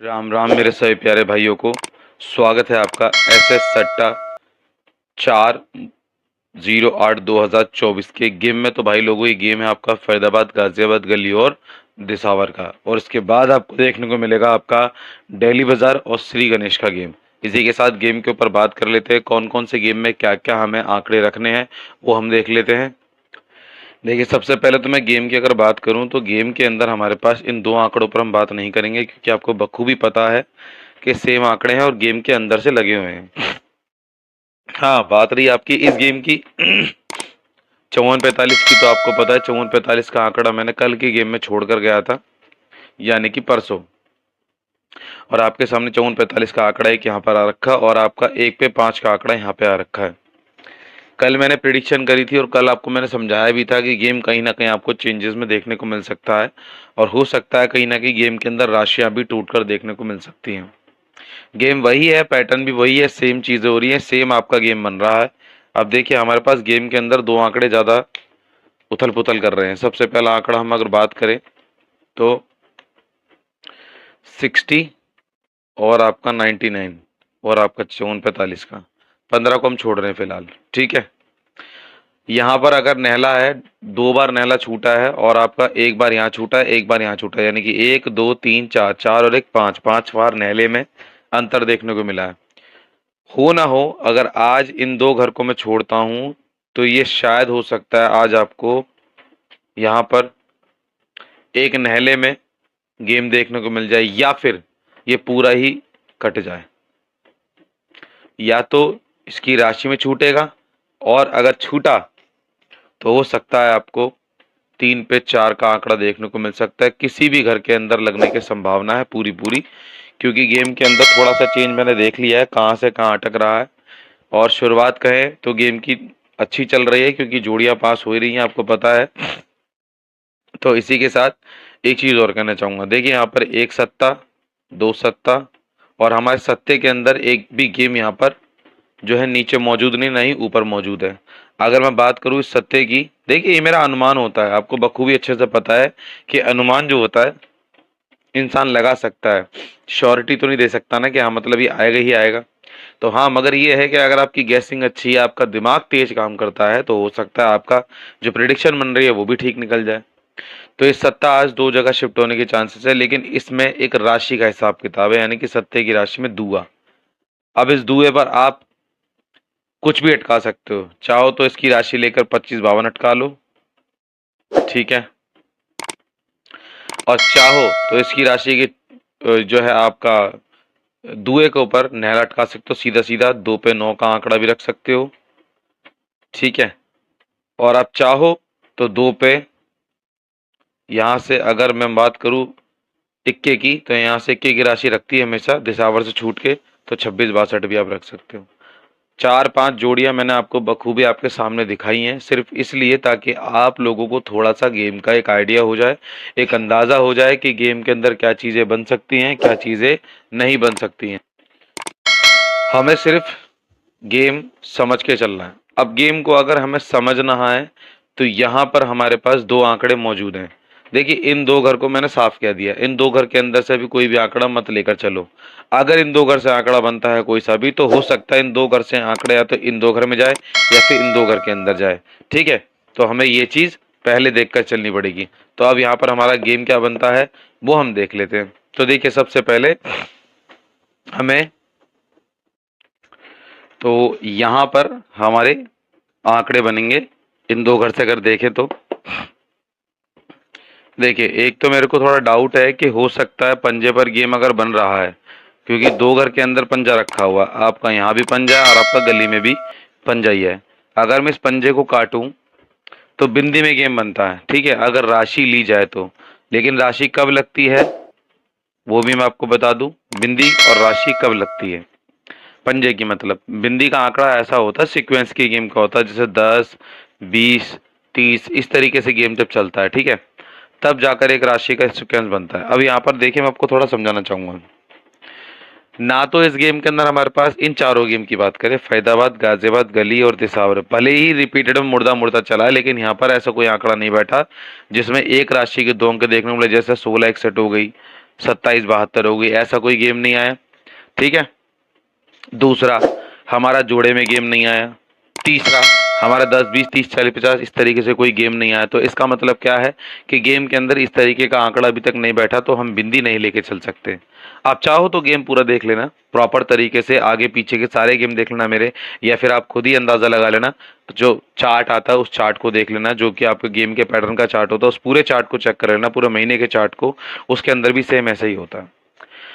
राम राम मेरे सभी प्यारे भाइयों को। स्वागत है आपका SS सट्टा 4/08/2024 के गेम में। तो भाई लोगों, ये गेम है आपका फरीदाबाद, गाजियाबाद गली और दिसावर का। और इसके बाद आपको देखने को मिलेगा आपका डेली बाजार और श्री गणेश का गेम। इसी के साथ गेम के ऊपर बात कर लेते हैं, कौन कौन से गेम में क्या क्या हमें आंकड़े रखने हैं वो हम देख लेते हैं। देखिए, सबसे पहले तो मैं गेम की अगर बात करूं तो गेम के अंदर हमारे पास इन दो आंकड़ों पर हम बात नहीं करेंगे, क्योंकि आपको बखूबी पता है कि सेम आंकड़े हैं और गेम के अंदर से लगे हुए हैं। हाँ, बात रही आपकी इस गेम की 54-45 की, तो आपको पता है 54-45 का आंकड़ा मैंने कल की गेम में छोड़ कर गया था, यानी कि परसों। और आपके सामने 54-45 का आंकड़ा एक यहाँ पर आ रखा और आपका 1/5 का आंकड़ा यहाँ पे आ रखा है। कल मैंने प्रिडिक्शन करी थी और कल आपको मैंने समझाया भी था कि गेम कहीं ना कहीं आपको चेंजेस में देखने को मिल सकता है, और हो सकता है कहीं ना कहीं गेम के अंदर राशियां भी टूटकर देखने को मिल सकती हैं। गेम वही है, पैटर्न भी वही है, सेम चीज़ें हो रही हैं, सेम आपका गेम बन रहा है। अब देखिए, हमारे पास गेम के अंदर दो आंकड़े ज़्यादा उथल पुथल कर रहे हैं। सबसे पहला आंकड़ा हम अगर बात करें तो 60 और आपका 99 और आपका 54-45 का 15 को हम छोड़ रहे हैं फिलहाल, ठीक है। यहाँ पर अगर नहला है, दो बार नहला छूटा है और आपका एक बार यहाँ छूटा है, एक बार यहाँ छूटा है, यानी कि 1 2 3 4, 4 और 1 5, 5 बार नहले में अंतर देखने को मिला है। हो ना हो, अगर आज इन दो घर को मैं छोड़ता हूँ तो ये शायद हो सकता है आज आपको यहाँ पर एक नहले में गेम देखने को मिल जाए, या फिर ये पूरा ही कट जाए। या तो इसकी राशि में छूटेगा, और अगर छूटा तो हो सकता है आपको 3/4 का आंकड़ा देखने को मिल सकता है। किसी भी घर के अंदर लगने की संभावना है पूरी पूरी, क्योंकि गेम के अंदर थोड़ा सा चेंज मैंने देख लिया है, कहाँ से कहाँ अटक रहा है। और शुरुआत कहें तो गेम की अच्छी चल रही है, क्योंकि जोड़ियां पास हो रही हैं, आपको पता है। तो इसी के साथ एक चीज़ और कहना चाहूँगा। देखिए, यहाँ पर एक सत्ता, दो सत्ता, और हमारे सत्ते के अंदर एक भी गेम यहाँ पर जो है नीचे मौजूद नहीं ऊपर मौजूद है। अगर मैं बात करूँ इस सत्ते की, देखिए ये मेरा अनुमान होता है, आपको बखूबी अच्छे से पता है कि अनुमान जो होता है इंसान लगा सकता है, श्योरिटी तो नहीं दे सकता ना कि हाँ मतलब ये आएगा ही आएगा। तो हाँ, मगर ये है कि अगर आपकी गैसिंग अच्छी है, आपका दिमाग तेज काम करता है, तो हो सकता है आपका जो प्रिडिक्शन बन रही है वो भी ठीक निकल जाए। तो ये सत्ता आज दो जगह शिफ्ट होने के चांसेस है, लेकिन इसमें एक राशि का हिसाब किताब है, यानी कि सत्ते की राशि में दुआ। अब इस दुए पर आप कुछ भी अटका सकते हो, चाहो तो इसकी राशि लेकर 25-52 अटका लो, ठीक है। और चाहो तो इसकी राशि की जो है आपका दुए के ऊपर नहला अटका सकते हो, सीधा सीधा 2/9 का आंकड़ा भी रख सकते हो, ठीक है। और आप चाहो तो 2 पे, यहाँ से अगर मैं बात करूँ इक्के की, तो यहाँ से इक्के की राशि रखती है हमेशा दिसावर से छूट के, तो 26-62 भी आप रख सकते हो। 4-5 जोड़ियां मैंने आपको बखूबी आपके सामने दिखाई हैं, सिर्फ इसलिए ताकि आप लोगों को थोड़ा सा गेम का एक आइडिया हो जाए, एक अंदाज़ा हो जाए कि गेम के अंदर क्या चीज़ें बन सकती हैं, क्या चीज़ें नहीं बन सकती हैं। हमें सिर्फ गेम समझ के चलना है। अब गेम को अगर हमें समझना है तो यहाँ पर हमारे पास दो आंकड़े मौजूद हैं। देखिए, इन दो घर को मैंने साफ कह दिया, इन दो घर के अंदर से भी कोई भी आंकड़ा मत लेकर चलो। अगर इन दो घर से आंकड़ा बनता है कोई सा भी, तो हो सकता है इन दो घर से आंकड़े या तो इन दो घर में जाए या फिर इन दो घर के अंदर जाए, ठीक है। तो हमें ये चीज़ पहले देख कर चलनी पड़ेगी। तो अब यहाँ पर हमारा गेम क्या बनता है वो हम देख लेते हैं। तो देखिए, सबसे पहले हमें, तो यहाँ पर हमारे आंकड़े बनेंगे इन दो घर से अगर देखें तो। देखिए, एक तो मेरे को थोड़ा डाउट है कि हो सकता है पंजे पर गेम अगर बन रहा है, क्योंकि दो घर के अंदर पंजा रखा हुआ, आपका यहाँ भी पंजा है और आपका गली में भी पंजा ही है। अगर मैं इस पंजे को काटूं तो बिंदी में गेम बनता है, ठीक है, अगर राशि ली जाए तो। लेकिन राशि कब लगती है वो भी मैं आपको बता दूं, बिंदी और राशि कब लगती है पंजे की। मतलब बिंदी का आंकड़ा ऐसा होता है, सीक्वेंस की गेम का होता है, जैसे 10 20 30 इस तरीके से गेम जब चलता है, ठीक है, तब जाकर एक राशि का सीक्वेंस बनता है। अब यहाँ पर देखिए, मैं आपको थोड़ा समझाना चाहूंगा। ना तो इस गेम के अंदर हमारे पास इन चारों गेम की बात करें, फरीदाबाद, गाजियाबाद गली और दिसावर, भले ही रिपीटेड में मुर्दा मुर्दा चला है, लेकिन यहाँ पर ऐसा कोई आंकड़ा नहीं बैठा जिसमें एक राशि के दो अंक देखने को मिले। जैसे 16 61 हो गई, 27-72 हो गई, ऐसा कोई गेम नहीं आया। ठीक है, दूसरा हमारा जोड़े में गेम नहीं आया। तीसरा हमारा 10, 20, 30, 40, 50 इस तरीके से कोई गेम नहीं आया। तो इसका मतलब क्या है कि गेम के अंदर इस तरीके का आंकड़ा अभी तक नहीं बैठा, तो हम बिंदी नहीं लेके चल सकते। आप चाहो तो गेम पूरा देख लेना प्रॉपर तरीके से, आगे पीछे के सारे गेम देख लेना मेरे, या फिर आप खुद ही अंदाजा लगा लेना। जो चार्ट आता है उस चार्ट को देख लेना, जो कि आपके गेम के पैटर्न का चार्ट होता है, उस पूरे चार्ट को चेक कर लेना, पूरे महीने के चार्ट को। उसके अंदर भी सेम ऐसा ही होता है।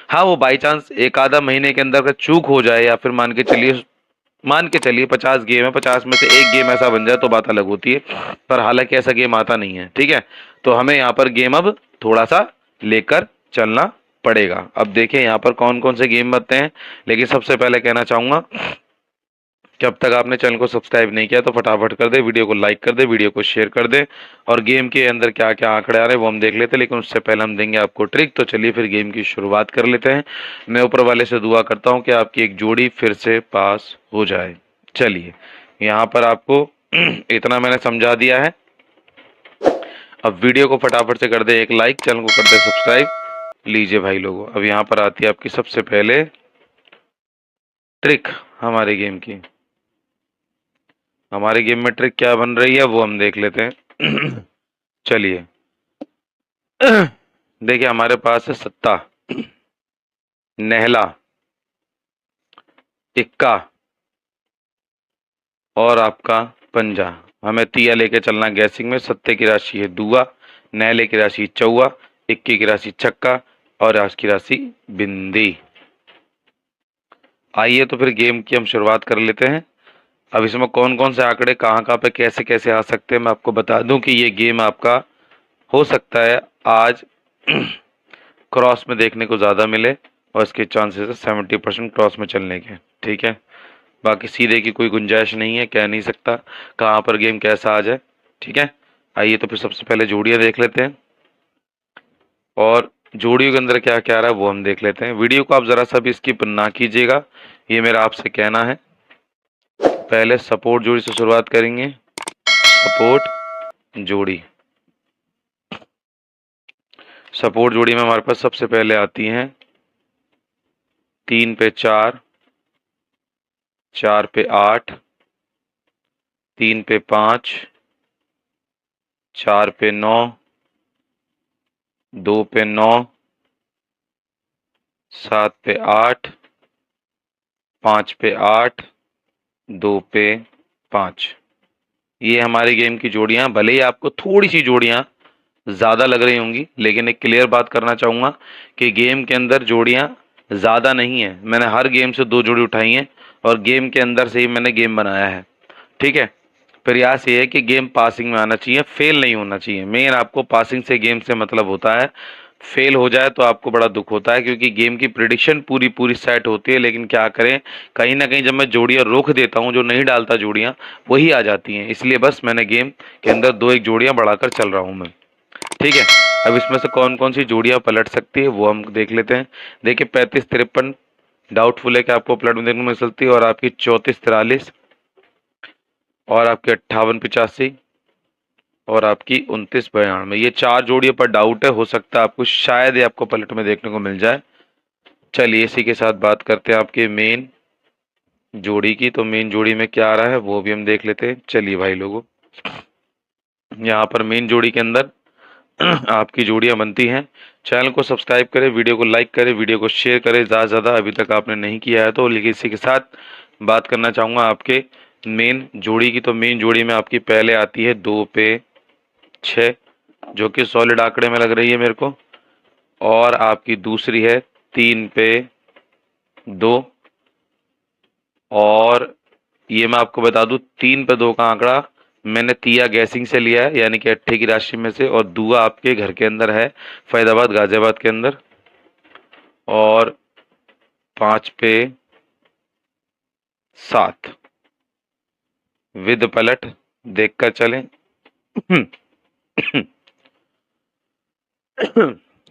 हाँ, वो बाई चांस एक आधा महीने के अंदर अगर चूक हो जाए, या फिर मान के चलिए 50 गेम है, 50 में से एक गेम ऐसा बन जाए तो बात अलग होती है, पर हालांकि ऐसा गेम आता नहीं है। ठीक है, तो हमें यहाँ पर गेम अब थोड़ा सा लेकर चलना पड़ेगा। अब देखें यहाँ पर कौन कौन से गेम बनते हैं। लेकिन सबसे पहले कहना चाहूंगा कि अब तक आपने चैनल को सब्सक्राइब नहीं किया तो फटाफट कर दे, वीडियो को लाइक कर दे, वीडियो को शेयर कर दे। और गेम के अंदर क्या क्या आंकड़े आ रहे हैं वो हम देख लेते हैं, लेकिन उससे पहले हम देंगे आपको ट्रिक। तो चलिए फिर गेम की शुरुआत कर लेते हैं। मैं ऊपर वाले से दुआ करता हूँ कि आपकी एक जोड़ी फिर से पास हो जाए। चलिए, यहाँ पर आपको इतना मैंने समझा दिया है। अब वीडियो को फटाफट से कर दे एक लाइक, चैनल को कर दे सब्सक्राइब। लीजिए भाई लोगों, अब यहाँ पर आती है आपकी सबसे पहले ट्रिक हमारे गेम की। हमारे गेम में ट्रिक क्या बन रही है वो हम देख लेते हैं। चलिए, देखिए हमारे पास है सत्ता, नहला, इक्का और आपका पंजा। हमें तिया लेके चलना गैसिंग में। सत्ते की राशि है दुआ, नहले की राशि चौवा, इक्के की राशि छक्का और आज की राशि बिंदी। आइए तो फिर गेम की हम शुरुआत कर लेते हैं। अब इसमें कौन कौन से आंकड़े कहाँ कहाँ पे कैसे कैसे आ सकते हैं, मैं आपको बता दूं कि ये गेम आपका हो सकता है आज क्रॉस में देखने को ज़्यादा मिले, और इसके चांसेस है 70% क्रॉस में चलने के। ठीक है, बाकी सीधे की कोई गुंजाइश नहीं है, कह नहीं सकता कहाँ पर गेम कैसा आ जाए। ठीक है, आइए तो फिर सबसे पहले जोड़ियाँ देख लेते हैं, और जोड़ियों के अंदर क्या क्या आ रहा है वो हम देख लेते हैं। वीडियो को आप ज़रा सा भी स्किप ना कीजिएगा, ये मेरा आपसे कहना है। पहले सपोर्ट जोड़ी से शुरुआत करेंगे। सपोर्ट जोड़ी, सपोर्ट जोड़ी में हमारे पास सबसे पहले आती हैं 3 पे 4, 4 पे 8, 3 पे 5, 4 पे 9, 2 पे 9, 7 पे 8, 5 पे 8, 2 पे 5। ये हमारी गेम की जोड़ियां। भले ही आपको थोड़ी सी जोड़ियां ज़्यादा लग रही होंगी, लेकिन एक क्लियर बात करना चाहूँगा कि गेम के अंदर जोड़ियां ज़्यादा नहीं है। मैंने हर गेम से 2 जोड़ी उठाई हैं, और गेम के अंदर से ही मैंने गेम बनाया है। ठीक है, प्रयास ये है कि गेम पासिंग में आना चाहिए, फेल नहीं होना चाहिए। मेन आपको पासिंग से गेम से मतलब होता है। फेल हो जाए तो आपको बड़ा दुख होता है, क्योंकि गेम की प्रिडिक्शन पूरी पूरी सेट होती है, लेकिन क्या करें, कहीं ना कहीं जब मैं जोड़ियाँ रोक देता हूँ, जो नहीं डालता जोड़ियाँ, वही आ जाती हैं। इसलिए बस मैंने गेम के अंदर 2-1 जोड़ियाँ बढ़ाकर चल रहा हूँ मैं। ठीक है, अब इसमें से कौन कौन सी जोड़ियाँ पलट सकती है वो हम देख लेते हैं। देखिए 35-53 डाउटफुल है कि आपको पलट में देखने को मिल सकती है, और आपकी 34-43, और आपकी 58-85, और आपकी 29-92। ये 4 जोड़ियों पर डाउट है, हो सकता है आपको शायद ये आपको पलट में देखने को मिल जाए। चलिए इसी के साथ बात करते हैं आपके मेन जोड़ी की। तो मेन जोड़ी में क्या आ रहा है वो भी हम देख लेते हैं। चलिए भाई लोगों, यहाँ पर मेन जोड़ी के अंदर आपकी जोड़ियाँ बनती हैं। चैनल को सब्सक्राइब करें, वीडियो को लाइक करें, वीडियो को शेयर करें ज़्यादा से ज़्यादा, अभी तक आपने नहीं किया है तो। लेकिन इसी के साथ बात करना चाहूँगा आपके मेन जोड़ी की। तो मेन जोड़ी में आपकी पहले आती है 2 पे 6, जो कि सॉलिड आंकड़े में लग रही है मेरे को, और आपकी दूसरी है 3 पे 2, और ये मैं आपको बता दूं 3 पे 2 का आंकड़ा मैंने तिया गैसिंग से लिया है, यानी कि अट्ठे की राशि में से, और दुआ आपके घर के अंदर है, फैजाबाद गाजियाबाद के अंदर। और 5 पे 7 विद पलट देखकर चलें।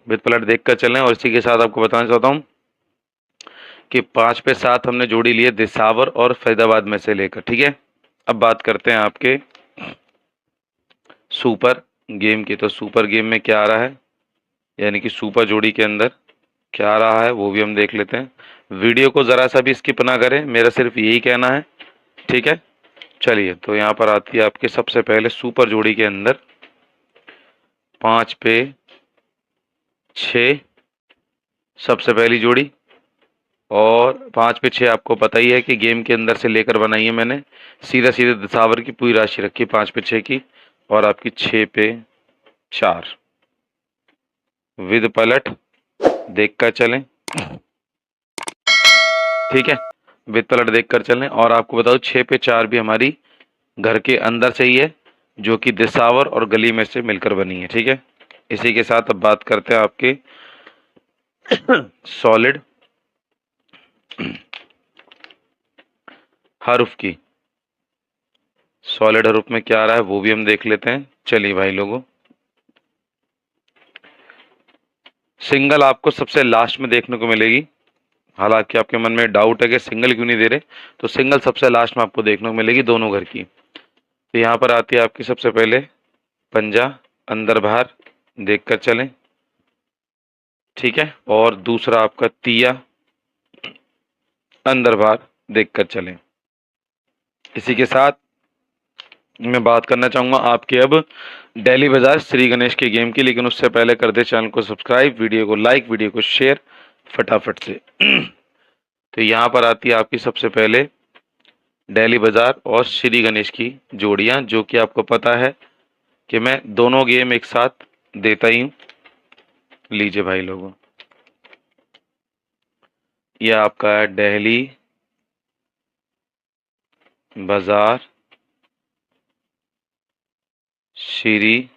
विद पलट देखकर चलें। और इसी के साथ आपको बताना चाहता हूँ कि 5 पे 7 हमने जोड़ी लिए दिसावर और फैजाबाद में से लेकर। ठीक है, अब बात करते हैं आपके सुपर गेम की। तो सुपर गेम में क्या आ रहा है, यानी कि सुपर जोड़ी के अंदर क्या आ रहा है वो भी हम देख लेते हैं। वीडियो को ज़रा सा भी स्किप ना करें, मेरा सिर्फ यही कहना है, ठीक है। चलिए, तो यहाँ पर आती है आपके सबसे पहले सुपर जोड़ी के अंदर 5 पे 6 सबसे पहली जोड़ी, और 5 पे 6 आपको पता ही है कि गेम के अंदर से लेकर बनाई है मैंने। सीधा सीधे दिसावर की पूरी राशि रखी 5 पे 6 की, और आपकी 6 पे 4 विद पलट देख कर चलें, ठीक है। विद पलट देख कर चलें। और आपको बताओ 6 पे 4 भी हमारी घर के अंदर से ही है, जो कि दिसावर और गली में से मिलकर बनी है, ठीक है। इसी के साथ अब बात करते हैं आपके सॉलिड हरूफ की। सॉलिड हरूफ में क्या आ रहा है वो भी हम देख लेते हैं। चलिए भाई लोगों, सिंगल आपको सबसे लास्ट में देखने को मिलेगी। हालांकि आपके मन में डाउट है कि सिंगल क्यों नहीं दे रहे, तो सिंगल सबसे लास्ट में आपको देखने को मिलेगी दोनों घर की। तो यहाँ पर आती है आपकी सबसे पहले पंजा अंदर बाहर देख कर चलें, ठीक है। और दूसरा आपका तिया अंदर बाहर देख कर चलें। इसी के साथ मैं बात करना चाहूँगा आपके अब डेली बाजार श्री गणेश के गेम की, लेकिन उससे पहले कर दे चैनल को सब्सक्राइब, वीडियो को लाइक, वीडियो को शेयर फटाफट से। तो यहाँ पर आती है आपकी सबसे पहले डेली बाजार और श्री गणेश की जोड़ियाँ, जो कि आपको पता है कि मैं दोनों गेम एक साथ देता ही हूँ। लीजिए भाई लोगों, यह आपका है दिल्ली बाजार श्री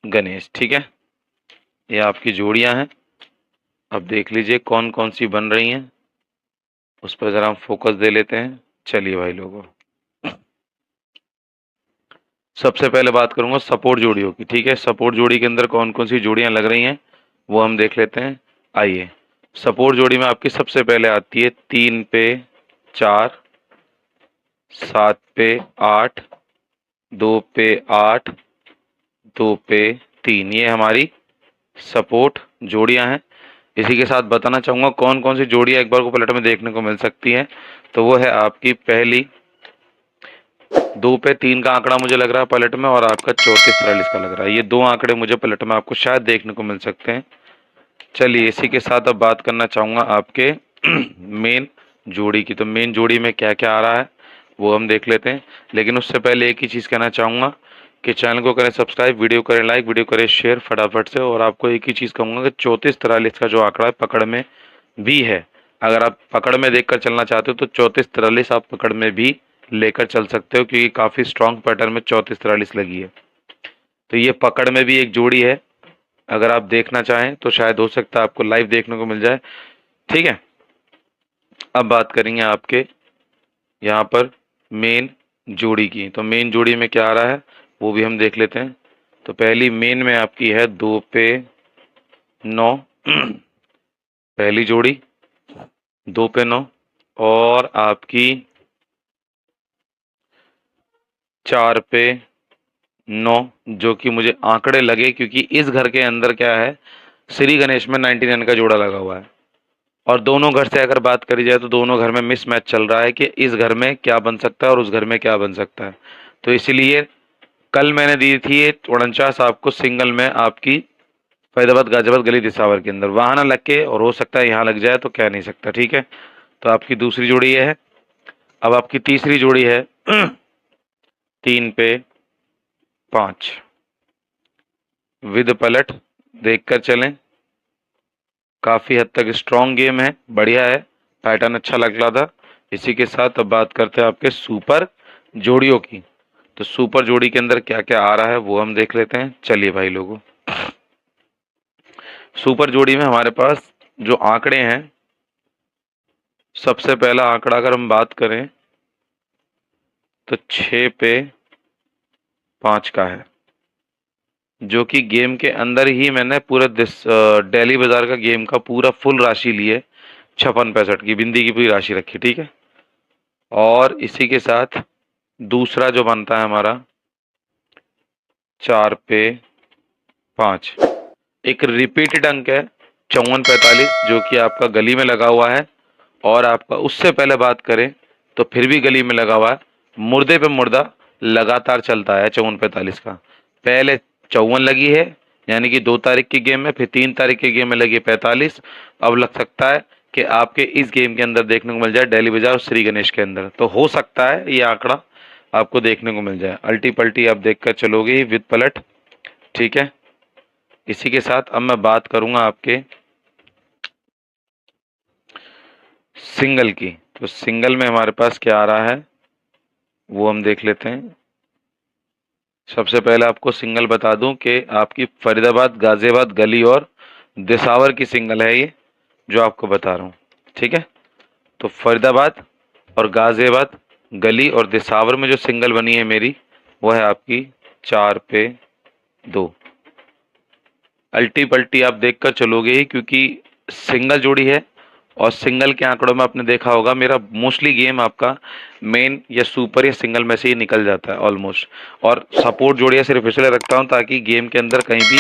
गणेश, ठीक है। ये आपकी जोड़ियां हैं। अब देख लीजिए कौन कौन सी बन रही हैं, उस पर ज़रा हम फोकस दे लेते हैं। चलिए भाई लोगों, सबसे पहले बात करूंगा सपोर्ट जोड़ियों की, ठीक है। सपोर्ट जोड़ी के अंदर कौन कौन सी जोड़ियां लग रही हैं वो हम देख लेते हैं। आइए, सपोर्ट जोड़ी में आपकी सबसे पहले आती है 3 पे 4, 7 पे 8, 2 पे 8, 2 पे 3। ये हमारी सपोर्ट जोड़ियां हैं। इसी के साथ बताना चाहूँगा कौन कौन सी जोड़ियां एक बार को पलट में देखने को मिल सकती हैं। तो वो है आपकी पहली 2 पे 3 का आंकड़ा मुझे लग रहा है पलट में, और आपका 34 43 का लग रहा है। ये दो आंकड़े मुझे पलट में आपको शायद देखने को मिल सकते हैं। चलिए, इसी के साथ अब बात करना चाहूँगा आपके मेन जोड़ी की। तो मेन जोड़ी में क्या क्या आ रहा है वो हम देख लेते हैं, लेकिन उससे पहले एक ही चीज़ कहना चाहूँगा कि चैनल को करें सब्सक्राइब, वीडियो करें लाइक, वीडियो करें शेयर फटाफट से। और आपको एक ही चीज़ कहूँगा कि 34 43 का जो आंकड़ा है पकड़ में भी है। अगर आप पकड़ में देखकर चलना चाहते हो तो 34 43 आप पकड़ में भी लेकर चल सकते हो, क्योंकि काफ़ी स्ट्रॉन्ग पैटर्न में 34 43 लगी है। तो ये पकड़ में भी एक जोड़ी है, अगर आप देखना चाहें तो शायद हो सकता है आपको लाइव देखने को मिल जाए, ठीक है। अब बात करेंगे आपके यहाँ पर मेन जोड़ी की। तो मेन जोड़ी में क्या आ रहा है वो भी हम देख लेते हैं। तो पहली मेन में आपकी है 2 पे 9 पहली जोड़ी 2 पे 9, और आपकी 4 पे 9, जो कि मुझे आंकड़े लगे क्योंकि इस घर के अंदर क्या है, श्री गणेश में 99 का जोड़ा लगा हुआ है। और दोनों घर से अगर बात करी जाए तो दोनों घर में मिस मैच चल रहा है कि इस घर में क्या बन सकता है और उस घर में क्या बन सकता है। तो इसीलिए कल मैंने दी थी 49 आपको सिंगल में आपकी फैजाबाद गाजियाबाद गली दिसावर के अंदर, वहाँ ना लग के और हो सकता है यहाँ लग जाए, तो कह नहीं सकता, ठीक है। तो आपकी दूसरी जोड़ी ये है। अब आपकी तीसरी जोड़ी है 3 पे 5 विद पलट देख कर चलें। काफ़ी हद तक स्ट्रॉन्ग गेम है, बढ़िया है, पैटर्न अच्छा लग रहा था। इसी के साथ अब बात करते हैं आपके सुपर जोड़ियों की। तो सुपर जोड़ी के अंदर क्या क्या आ रहा है वो हम देख लेते हैं। चलिए भाई लोगों, सुपर जोड़ी में हमारे पास जो आंकड़े हैं, सबसे पहला आंकड़ा अगर हम बात करें तो 6 पे 5 का है, जो कि गेम के अंदर ही मैंने पूरे डेली बाजार का गेम का पूरा फुल राशि ली है, 56 65 की बिंदी की पूरी राशि रखी, ठीक है। और इसी के साथ दूसरा जो बनता है हमारा 4 पे 5, एक रिपीटेड अंक है 54-45 जो कि आपका गली में लगा हुआ है, और आपका उससे पहले बात करें तो फिर भी गली में लगा हुआ है, मुर्दे पे मुर्दा लगातार चलता है 54-45 का। पहले 54 लगी है यानी कि 2 तारीख की गेम में, फिर 3 तारीख की गेम में लगी 45। अब लग सकता है कि आपके इस गेम के अंदर देखने को मिल जाए डेली बाजार और श्री गणेश के अंदर, तो हो सकता है ये आंकड़ा आपको देखने को मिल जाए। अल्टी पल्टी आप देखकर चलोगे विद पलट, ठीक है। इसी के साथ अब मैं बात करूंगा आपके सिंगल की। तो सिंगल में हमारे पास क्या आ रहा है वो हम देख लेते हैं। सबसे पहले आपको सिंगल बता दूं कि आपकी फरीदाबाद, गाजियाबाद, गली और दिसावर की सिंगल है ये जो आपको बता रहा हूँ, ठीक है। तो फरीदाबाद और गाजियाबाद, गली और दिसावर में जो सिंगल बनी है मेरी वो है आपकी 4 पे 2। अल्टी पल्टी आप देखकर चलोगे ही क्योंकि सिंगल जोड़ी है, और सिंगल के आंकड़ों में आपने देखा होगा मेरा मोस्टली गेम आपका मेन या सुपर या सिंगल में से ही निकल जाता है ऑलमोस्ट। और सपोर्ट जोड़ियाँ सिर्फ इसलिए रखता हूँ ताकि गेम के अंदर कहीं भी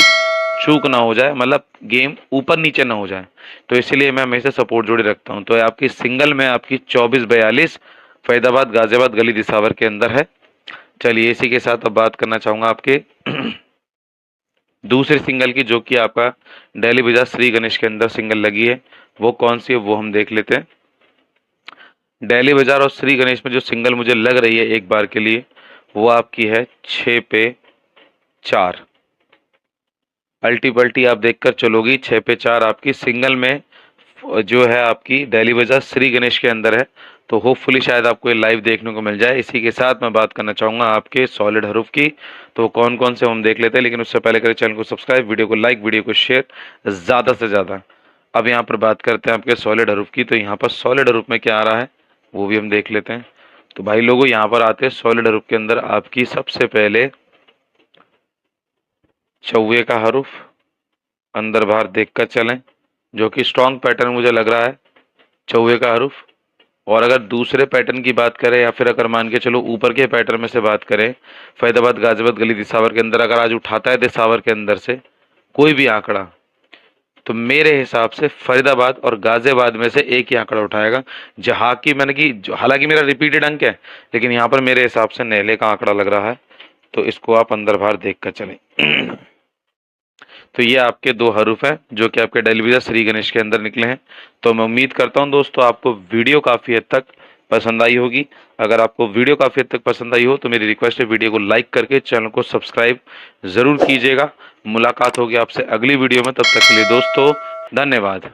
चूक ना हो जाए, मतलब गेम ऊपर नीचे ना हो जाए, तो इसीलिए मैं हमेशा सपोर्ट जोड़ी रखता हूँ। तो आपकी सिंगल में आपकी 24-42 फरीदाबाद, गाजियाबाद, गली, दिसावर के अंदर है। चलिए इसी के साथ अब बात करना चाहूँगा आपके दूसरे सिंगल की, जो कि आपका डेली बाजार श्री गणेश के अंदर सिंगल लगी है। वो कौन सी है वो हम देख लेते हैं। डेली बाजार और श्री गणेश में जो सिंगल मुझे लग रही है एक बार के लिए वो आपकी है 6 पे 4। अल्टी पल्टी आप देखकर चलोगी 6 पे 4 आपकी सिंगल में जो है आपकी डेली बाजार श्री गणेश के अंदर है। तो होपफुली शायद आपको ये लाइव देखने को मिल जाए। इसी के साथ मैं बात करना चाहूँगा आपके सॉलिड हरूफ की। तो कौन कौन से हम देख लेते हैं, लेकिन उससे पहले करें चैनल को सब्सक्राइब, वीडियो को लाइक, वीडियो को शेयर ज़्यादा से ज़्यादा। अब यहाँ पर बात करते हैं आपके सॉलिड हरूफ की। तो यहाँ पर सॉलिड हरूफ में क्या आ रहा है वो भी हम देख लेते हैं। तो भाई लोगों यहाँ पर आते हैं सॉलिड हरूफ के अंदर आपकी सबसे पहले चौवे का हरूफ अंदर बाहर देखकर चलें, जो कि स्ट्रॉन्ग पैटर्न मुझे लग रहा है चौवे का हरूफ। और अगर दूसरे पैटर्न की बात करें या फिर अगर मान के चलो ऊपर के पैटर्न में से बात करें, फरीदाबाद, गाजियाबाद, गली, दिसावर के अंदर अगर आज उठाता है दिसावर के अंदर से कोई भी आंकड़ा, तो मेरे हिसाब से फरीदाबाद और गाजियाबाद में से एक ही आंकड़ा उठाएगा। जहाँ की मैंने कि हालांकि मेरा रिपीटेड अंक है, लेकिन यहाँ पर मेरे हिसाब से नेले का आंकड़ा लग रहा है, तो इसको आप अंदर बाहर देख कर चलें। तो ये आपके 2 हरूफ हैं जो कि आपके डेली बाजार श्री गणेश के अंदर निकले हैं। तो मैं उम्मीद करता हूं दोस्तों आपको वीडियो काफ़ी हद तक पसंद आई होगी। अगर आपको वीडियो काफ़ी हद तक पसंद आई हो तो मेरी रिक्वेस्ट है वीडियो को लाइक करके चैनल को सब्सक्राइब ज़रूर कीजिएगा। मुलाकात होगी आपसे अगली वीडियो में, तब तक के लिए दोस्तों धन्यवाद।